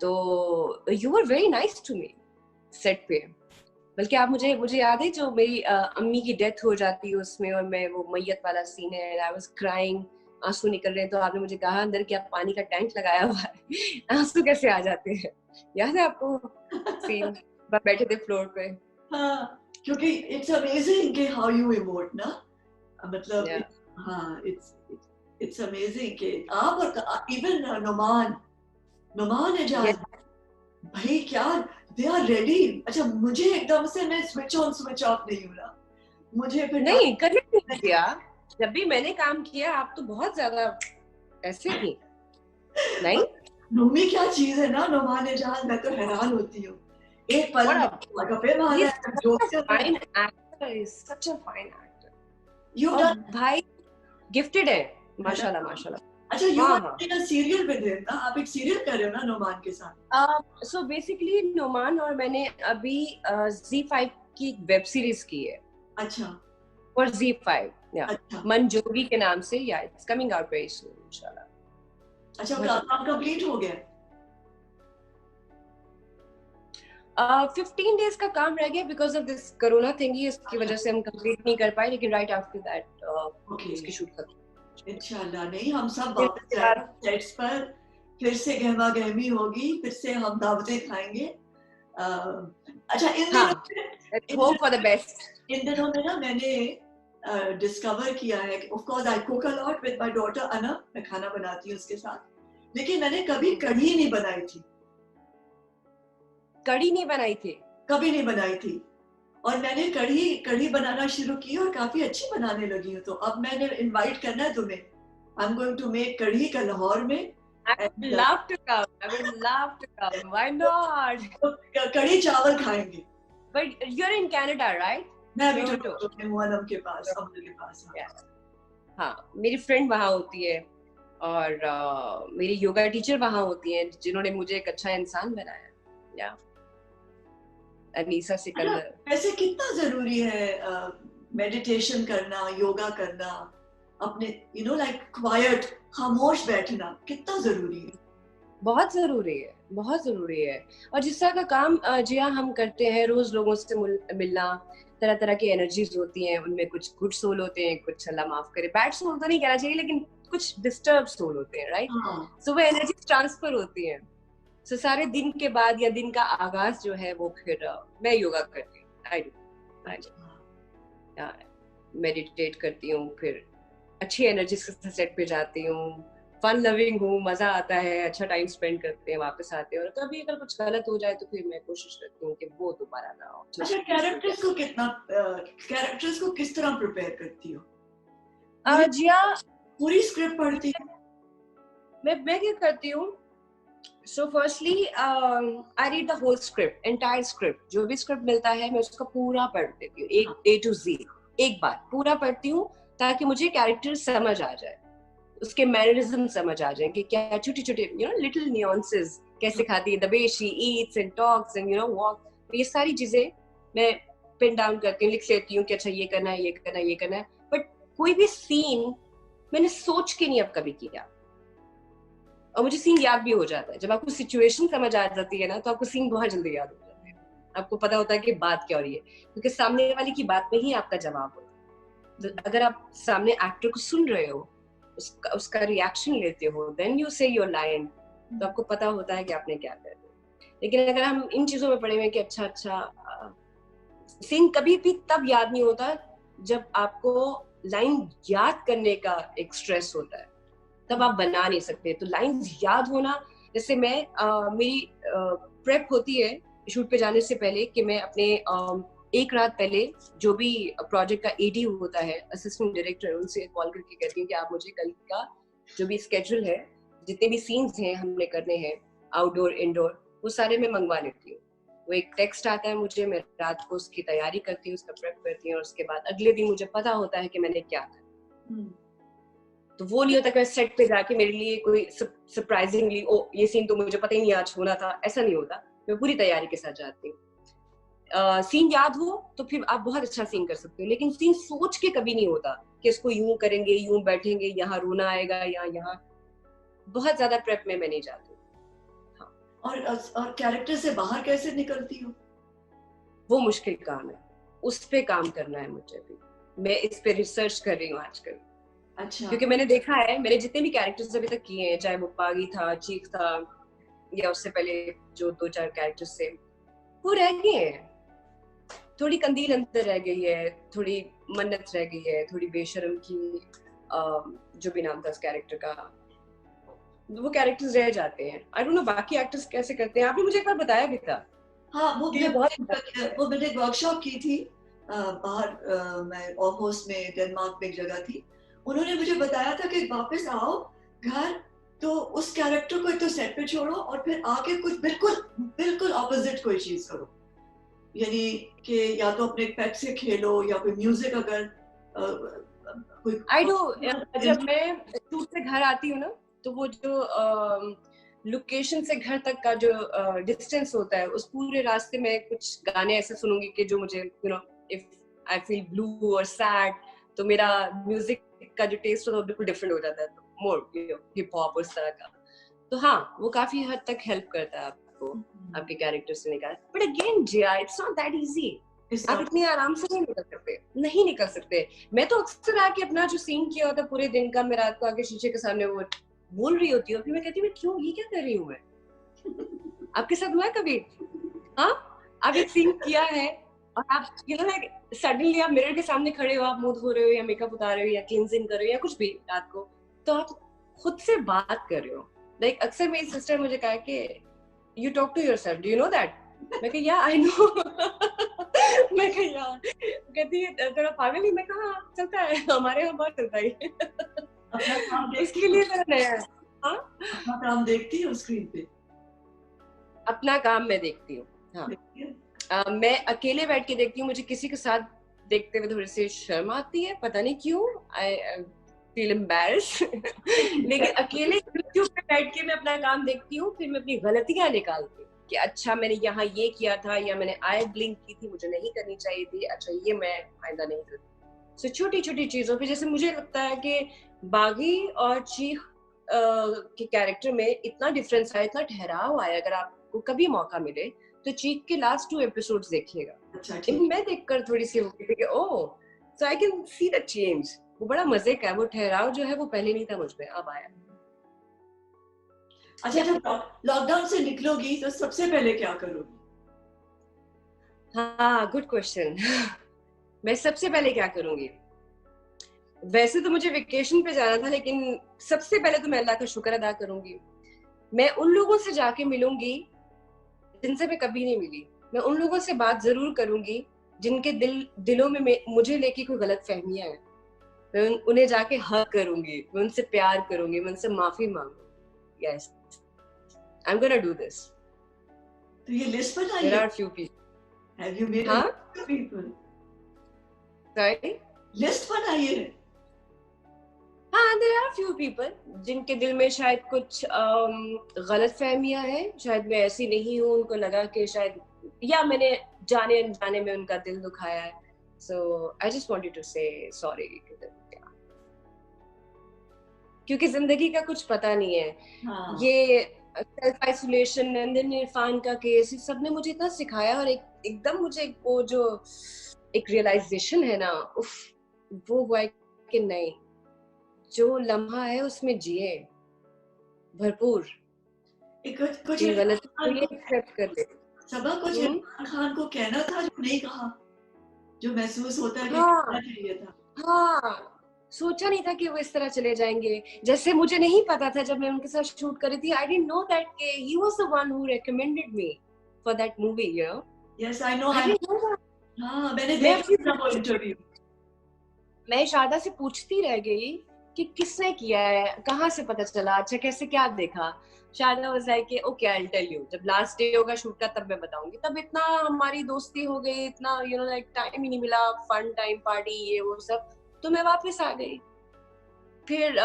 तो you were very nice to me set पे। बल्कि आप मुझे याद है जो मेरी अम्मी की डेथ हो जाती है उसमें, और मैं वो मैयत वाला सीन है, आई वाज क्राइंग, आंसू निकल रहे हैं, तो आपने मुझे कहा अंदर कि आप पानी का टैंक लगाया हुआ है, आंसू कैसे आ जाते हैं? याद है आपको सीन? आप बैठे थे फ्लोर पे। हाँ, क्योंकि इट्स अमेजिंग कि हाउ यू इमोट ना, मतलब Yeah. हाँ, इट्स अमेजिंग कि आप और इवन नुमान एजाज, Yes. भाई क्या दे आर रेडी। अच्छा, मुझे एकदम से मैं स्विच ऑन स्विच ऑफ नहीं हो रहा, मुझे फिर नहीं, कभी नहीं किया। जब भी मैंने काम किया आप तो बहुत ज्यादा ऐसे थी। नहीं, नूमी क्या चीज है ना, नुमान एजाज, मैं तो हैरान होती हूँ। एक पल में गप्पे मार he's रहा है, such जोक a कर रहा है। fine actor, he's such a fine actor। You और डन भाई गिफ्टेड है, है ना? माशाल्लाह माशाल्लाह। अच्छा, यू हाँ आर हाँ। Doing a serial with him ना, आप एक सीरियल कर रहे हो ना नुमान के साथ? सो बेसिकली नोमान और मैंने अभी Z5 की वेब सीरीज की है, अच्छा और Z5 या अच्छा मनजोगी के नाम से, या it's coming out very soon इंशाल्लाह। अच्छा, बहुत जल्द। काम कंप्लीट हो गया? 15 डेज का काम रह गया बिकॉज ऑफ दिस कोरोना थिंगी, इसकी अच्छा, वजह से हम कंप्लीट नहीं कर पाए, लेकिन राइट आफ्टर दैट ओके, उसकी शूट खत्म। इंशाल्लाह। नहीं, हम सब फिर वापस उसके बाद जाएंगे सेट्स पर, फिर से गहमा गहमी होगी, फिर से हम दावतें खाएंगे। अच्छा, हाँ, let's hope for the best. इन दिनों में ना मैंने डिस्कवर किया है, of course I cook a lot with my daughter Ana, मैं खाना बनाती हूँ उसके साथ, लेकिन मैंने कभी कढ़ी नहीं बनाई थी, कड़ी नहीं बनाई थी? कभी नहीं बनाई थी। और मैंने कढ़ी कढ़ी बनाना शुरू की और काफी अच्छी बनाने लगी हूँ। तो अब मैंने इनवाइट करना है तुम्हें, I am going to make kadhi का लाहौर में। I would love to come. I would love to come. Why not? कढ़ी चावल खाएंगे। But you're in Canada, right? मैं अभी Toronto. टोरंटो में हूँ, अनम के पास, अमर के पास। हाँ। Yeah. हाँ, मेरी फ्रेंड वहाँ होती है, और मेरी योगा टीचर वहाँ होती हैं, जिन्होंने मुझे एक अच्छा इंसान बनाया। या अनीसा सिकंदर। वैसे कितना जरूरी है मेडिटेशन करना, योगा करना, अपने यू नो लाइक क्वाइट, खामोश बैठना, कितना जरूरी है? बहुत जरूरी है, बहुत जरूरी है। और जिस तरह का काम जिया हम करते हैं, रोज लोगों से मिलना, तरह तरह की एनर्जीज होती हैं, उनमें कुछ गुड सोल होते हैं, कुछ अल्लाह माफ करे बैड सोल तो नहीं कहना चाहिए, लेकिन कुछ डिस्टर्ब सोल होते हैं, राइट? हाँ, सो वो एनर्जीज ट्रांसफर होती हैं। सो सारे दिन के बाद या दिन का आगाज जो है वो फिर मैं योगा करती हूँ, आई मेडिटेट करती हूँ, फिर अच्छी एनर्जी के सेट पे जाती हूँ, फन लविंग हूँ, मजा आता है, अच्छा टाइम स्पेंड करते हैं, वापस आते हैं। और कभी अगर कुछ गलत हो जाए तो फिर मैं कोशिश करती हूँ कि वो दोबारा ना हो। अच्छा, कैरेक्टर्स को किस तरह प्रिपेयर करती हो? जिया, पूरी स्क्रिप्ट पढ़ती हो? मैं क्या करती हूँ, so firstly I read the whole script, entire script, जो भी स्क्रिप्ट मिलता है मैं उसको पूरा पढ़ लेती हूँ, A to Z एक बार पूरा पढ़ती हूँ, ताकि मुझे कैरेक्टर समझ आ जाए, उसके मैनरिज्म समझ आ जाए कि क्या छोटी छोटी लिटिल न्यूएंसेस कैसे खाती है, the way she Yeats and talks and walk, ये सारी चीजें मैं पिन डाउन करती हूँ, लिख लेती हूँ कि अच्छा ये करना है, ये करना है, ये करना है। बट कोई भी सीन मैंने सोच के नहीं अब कभी किया, और मुझे सीन याद भी हो जाता है। जब आपको सिचुएशन समझ आ जाती है ना, तो आपको सीन बहुत जल्दी याद हो जाता है, आपको पता होता है कि बात क्या हो रही है, क्योंकि सामने वाले की बात में ही आपका जवाब होता है। तो अगर आप सामने एक्टर को सुन रहे हो, उसका रिएक्शन लेते हो, देन यू से योर लाइन, तो आपको पता होता है कि आपने क्या करना। लेकिन अगर हम इन चीजों में पड़े हुए कि अच्छा सीन कभी भी तब याद नहीं होता जब आपको लाइन याद करने का एक स्ट्रेस होता है, तब आप बना नहीं सकते। तो लाइन याद होना, जैसे मैं मेरी प्रेप होती है शूट पे जाने से पहले, कि मैं अपने एक रात पहले जो भी प्रोजेक्ट का एडी होता है, असिस्टेंट डायरेक्टर, उनसे कॉल करके कहती हूँ कि आप मुझे कल का जो भी स्केड्यूल है, जितने भी सीन्स हैं हमने करने हैं, आउटडोर इंडोर, वो सारे मैं मंगवा लेती हूँ। वो एक टेक्स्ट आता है मुझे, मैं रात को उसकी तैयारी करती हूँ, उसका प्रेप करती हूँ, और उसके बाद अगले दिन मुझे पता होता है कि मैंने क्या करना। तो वो नहीं होता कि मैं सेट पे जाके मेरे लिए कोई सरप्राइजिंगली ओ ये सीन तो मुझे पता ही नहीं आज होना था, ऐसा नहीं होता। मैं पूरी तैयारी के साथ जाती हूँ। सीन याद हो तो फिर आप बहुत अच्छा सीन कर सकते हो, लेकिन सीन सोच के कभी नहीं होता कि इसको यूं करेंगे, यूं बैठेंगे, यहाँ रोना आएगा या यहाँ। बहुत ज्यादा प्रेप में मैं नहीं जाती। हाँ, और कैरेक्टर से बाहर कैसे निकलती हो? वो मुश्किल काम है, उस पे काम करना है मुझे भी। मैं इस पे रिसर्च कर रही हूँ आजकल, अच्छा। क्योंकि मैंने देखा है मैंने जितने भी कैरेक्टर्स अभी तक किए हैं, चाहे वो पागी था, चीख था, या उससे पहले जो 2-4 कैरेक्टर्स थे, वो रह गए हैं। थोड़ी कंदील अंदर रह गई है, थोड़ी मन्नत रह गई है, थोड़ी बेशर्म की जो भी नाम था उस कैरेक्टर का, वो कैरेक्टर्स रह जाते हैं। आई डोंट नो बाकी एक्टर्स कैसे करते हैं। आपने मुझे एक बार बताया भी था हाँ, कि ये बहुत वो मैंने एक वर्कशॉप की थी बाहर, मैं ऑफोस में डेनमार्क में एक जगह थी। उन्होंने मुझे बताया था कि वापस आओ घर, तो उस कैरेक्टर को एक तो सेट पे छोड़ो और फिर आके कुछ बिल्कुल बिल्कुल ऑपोजिट कोई चीज करो। यानी कि या तो अपने पेट से खेलो या कोई म्यूजिक, अगर कोई आई डू। जब मैं शूट से घर आती हूँ ना, तो वो जो लोकेशन से घर तक का जो डिस्टेंस होता है, उस पूरे रास्ते में कुछ गाने ऐसे सुनूंगी कि जो मुझे इफ आई फील ब्लू और सैड, तो मेरा म्यूजिक का जो टेस्ट होता है बिल्कुल डिफरेंट हो जाता है, तो मोर हिप हॉप उस तरह का। तो हाँ, वो काफी हद तक हेल्प करता है आपको आपके कैरेक्टर से निकाल। But again Jiya, it's not that easy. आप इतनी आराम से नहीं निकल सकते। मैं तो अक्सर आके अपना जो सीन किया होता पूरे दिन का, मैं रात को आके शीशे के सामने वो बोल रही होती हूँ, फिर मैं कहती हूँ क्यों, ये क्या कर रही हूँ मैं? आपके साथ हुआ है कभी? हाँ, आप एक सीन किया है और आप लाइक सडनली आप मिरर के सामने खड़े हो, आप मुंह धो रहे हो या मेकअप उतार रहे हो या क्लींजिंग कर रहे हो या कुछ भी रात को, तो आप खुद से बात कर रहे हो। लाइक अक्सर मेरी सिस्टर मुझे कहा कि you talk to yourself, do you know that? मैं कहा या आई नो। मैं कहा यार, कहती है थोड़ा पागल ही। मैं कहा हाँ, चलता है, हमारे यहाँ बहुत चलता है। अपना काम देखती उसके हो? लिए तो नया है। हाँ, अपना काम देखती हो स्क्रीन पे? अपना काम मैं देखती हूँ। हाँ, देखती हो? मैं अकेले बैठ के देखती हूँ। मुझे किसी के साथ देखते हुए थोड़ी सी शर्म आती है, पता नहीं क्यों। I feel embarrassed. लेकिन अकेले यूट्यूब पे बैठ के मैं अपना काम देखती हूँ, फिर मैं अपनी गलतियां निकालती हूँ कि अच्छा मैंने यहाँ ये किया था, या मैंने आई ब्लिंक की थी, मुझे नहीं करनी चाहिए थी, अच्छा ये मैं आइंदा नहीं करती। सो छोटी छोटी चीजों पे, जैसे मुझे लगता है कि बागी और चीख के कैरेक्टर में इतना डिफरेंस आया, इतना ठहराव आया। अगर आपको कभी मौका मिले तो चीख के लास्ट 2 एपिसोड्स देखिएगा। अच्छा, ठीक। मैं देखकर थोड़ी सी हो गई कि oh, so I can see the change. वो बड़ा मजे का है, वो ठहराव जो है वो पहले नहीं था मुझ में, अब आया। अच्छा, जब लॉकडाउन से निकलोगी तो सबसे पहले क्या करोगी? हाँ, गुड क्वेश्चन। मैं सबसे पहले क्या करूंगी? वैसे तो मुझे वेकेशन पे जाना था, लेकिन सबसे पहले तो मैं अल्लाह का शुक्र अदा करूंगी। मैं उन लोगों से जाके मिलूंगी जिनसे मैं कभी नहीं मिली। मैं उन लोगों से बात जरूर करूंगी जिनके दिलों में मुझे लेके कोई गलत फहमियां हैं। मैं उन्हें जाके हक करूंगी, मैं उनसे प्यार करूंगी, मैं उनसे माफी मांगूंगी। Yes, I am gonna do this. तो ये लिस्ट बनाई देयर है? Are few people. Have you made a हाँ, list of people? Sorry. List बनाई है? हाँ, देयर आर फ्यू पीपल जिनके दिल में शायद कुछ गलत फहमियां हैं। शायद मैं ऐसी नहीं हूँ, उनको लगा कि शायद, या मैंने जाने अनजाने में उनका दिल दुखाया है। सो आई जस्ट वांटेड टू से सॉरी, क्योंकि जिंदगी का कुछ पता नहीं है। हाँ। ये सेल्फ आइसोलेशन, नंदन इरफान का केस, इस सब ने मुझे इतना सिखाया, और एकदम मुझे वो जो एक रियलाइजेशन है ना, उफ, वो हुआ है कि नहीं, जो लम्हा है उसमें जिए भरपूर। कुछ ये इरफान गलत तो खान ये को, एक्सेप्ट कर ले। सबा कुछ इरफान खान को कहना था जो नहीं कहा, जो महसूस होता है कि कहना हाँ, चाहिए था। हाँ, सोचा नहीं था कि वो इस तरह चले जाएंगे। जैसे मुझे नहीं पता था जब मैं उनके साथ शूट कर रही थी, I didn't know that he was the one who recommended me for that movie, you know. Yes, I know. I didn't know that. हाँ, मैंने मैं देखा अपनी था वो इंटरव्यू। मैं शारदा से पूछती रह गई कि किसने किया है, कहाँ से पता चला, अच्छा कैसे, क्या देखा। शारदा वाज लाइक कि okay, I will tell you, जब लास्ट डे होगा शूट का तब मैं बताऊंगी। तब इतना हमारी दोस्ती हो गई, इतना लाइक टाइम ही नहीं मिला, फन टाइम, पार्टी, ये वो सब। तो मैं वापस आ गई। फिर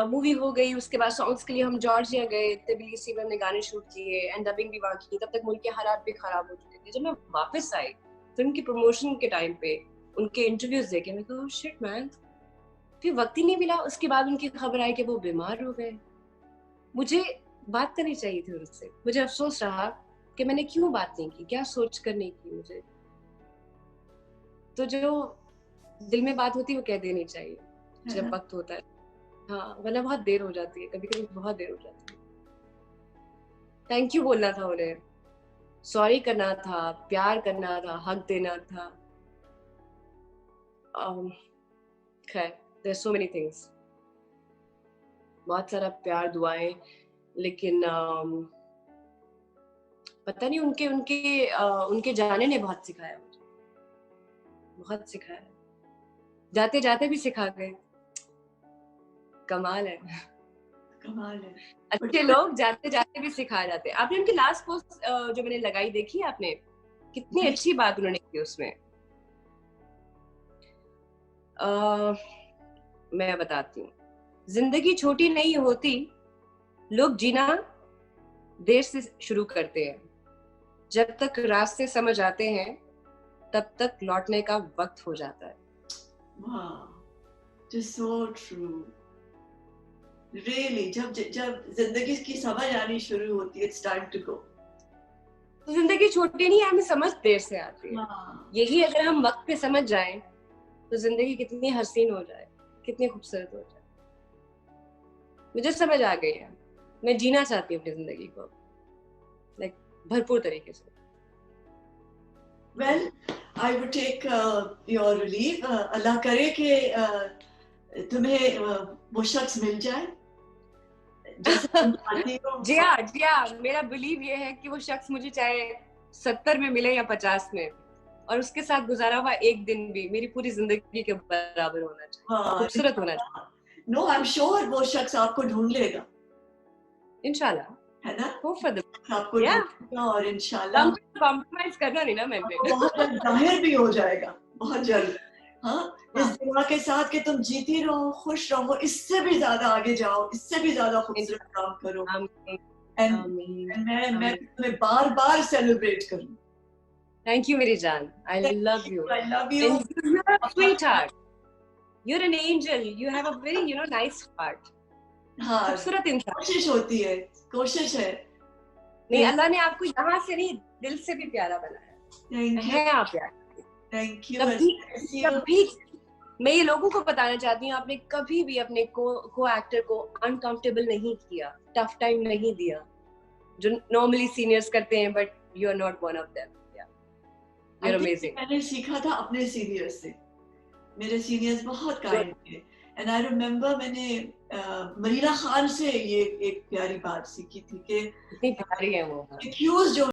मूवी हो गई, उसके बाद सॉन्ग्स के लिए हम जॉर्जिया गए, तबिलिसी में हमने गाने शूट किए एंड डबिंग भी वहाँ की। तब तक मुल्क के हालात भी खराब हो चुके थे। जब मैं वापस आई फिल्म की प्रमोशन के टाइम पे, उनके इंटरव्यूज देखे, मैं कहा शिट मैन, फिर वक्त ही नहीं मिला। उसके बाद उनकी खबर आई कि वो बीमार हो गए। मुझे बात करनी चाहिए थी उनसे। मुझे अफसोस रहा कि मैंने क्यों बात नहीं की, क्या सोच कर नहीं की मुझे। तो जो दिल में बात होती है वो कह देनी चाहिए है जब ना? वक्त होता है। हाँ, वरना बहुत देर हो जाती है, कभी कभी बहुत देर हो जाती है। थैंक यू बोलना था उन्हें, सॉरी करना था, प्यार करना था, हक देना था। खैर, देयर सो मेनी थिंग्स, बहुत सारा प्यार, दुआएं, लेकिन पता नहीं उनके उनके उनके जाने ने बहुत सिखाया मुझे, बहुत सिखाया। जाते जाते भी सिखा गए। कमाल है। कमाल है। अच्छे लोग जाते जाते भी सिखा जाते। आपने उनकी लास्ट पोस्ट जो मैंने लगाई देखी आपने, कितनी अच्छी बात उन्होंने की उसमें। मैं बताती हूँ, जिंदगी छोटी नहीं होती, लोग जीना देर से शुरू करते हैं। जब तक रास्ते समझ आते हैं तब तक लौटने का वक्त हो जाता है। Wow, just so true. Really, जब जब जिंदगी की समझ आनी शुरू होती है, it's time to go. तो जिंदगी छोटी नहीं है, हमें समझ देर से आती है। हाँ, यही अगर हम वक्त पे समझ जाएं तो जिंदगी कितनी हसीन हो जाए, कितनी खूबसूरत हो जाए। मुझे समझ आ गई है, मैं जीना चाहती हूँ अपनी जिंदगी को, लाइक भरपूर तरीके से। well, I would take your relief. अल्लाह करे कि तुम्हें वो शख्स मिल जाए जैसे तुम चाहती हो। जी हाँ, मेरा बिलीव ये है कि वो शख्स मुझे चाहे 70 में मिले या 50 में, और उसके साथ गुजारा हुआ एक दिन भी मेरी पूरी जिंदगी के बराबर होना चाहिए, हाँ, खूबसूरत होना चाहिए। No, I'm sure वो शख्स आपको ढूंढ लेगा, इंशाल्लाह, है ना? होप फॉर द आपको या ढूंढेगा और इंशाल्लाह कॉम्प्रोमाइज करना नहीं ना मैंने। आपको बहुत जल्द जाहिर भी हो जाएगा, बहुत जल्द। हाँ, इस हाँ, दुआ के साथ कि तुम जीती रहो, खुश रहो, इससे भी ज्यादा आगे जाओ, इससे भी ज्यादा खूबसूरत काम करो। आमीन, एंड आमीन, मैं आमीन। तुम्हें बार बार सेलिब्रेट करूँ। थैंक यू मेरी जान, I love you, I love you. And you are a sweetheart, you are an angel, you have a very nice heart. हाँ, खूबसूरत इंसान। कोशिश होती है, कोशिश है। नहीं, अल्लाह ने आपको यहाँ से नहीं, दिल से भी प्यारा बनाया थैंक यू, है। आप प्यार थैंक यू, कभी कभी, मैं ये लोगों को बताना चाहती हूँ, आपने कभी भी अपने को एक्टर को अनकंफर्टेबल नहीं किया, टफ टाइम नहीं दिया, जो नॉर्मली सीनियर्स करते हैं, but you are not one of them. You are amazing. मैंने सीखा था अपने सीनियर्स से। मेरे सीनियर्स बहुत काइंड थे। एंड आई रिमेम्बर मैंने मरीना खान से ये एक प्यारी बात सीखी थी कि कितनी प्यारी है वो। एक्यूज जो